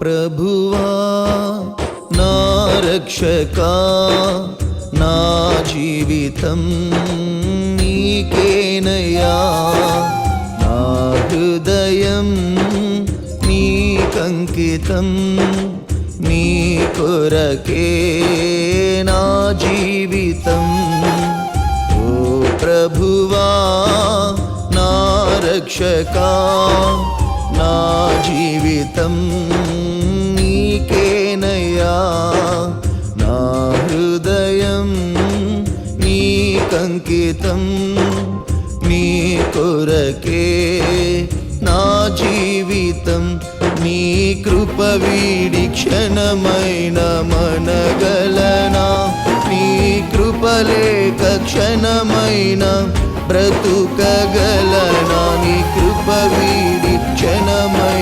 ప్రభువా నా రక్షకా, నా జీవితం నీకేనయ్యా. నా హృదయం నీకంకితం, నీ కొరకే నా జీవితం. ఓ ప్రభువా నా రక్షకా, నా జీవితం నీకేనయ్యా. నా హృదయం నీకంకితం, నీ కొరకే నా జీవితం. నీ కృప వీడి క్షణమైన మనగలనా, నీ కృప లేక క్షణమైన బ్రతుకగలనా. నీ కృప వీడి క్షణమైన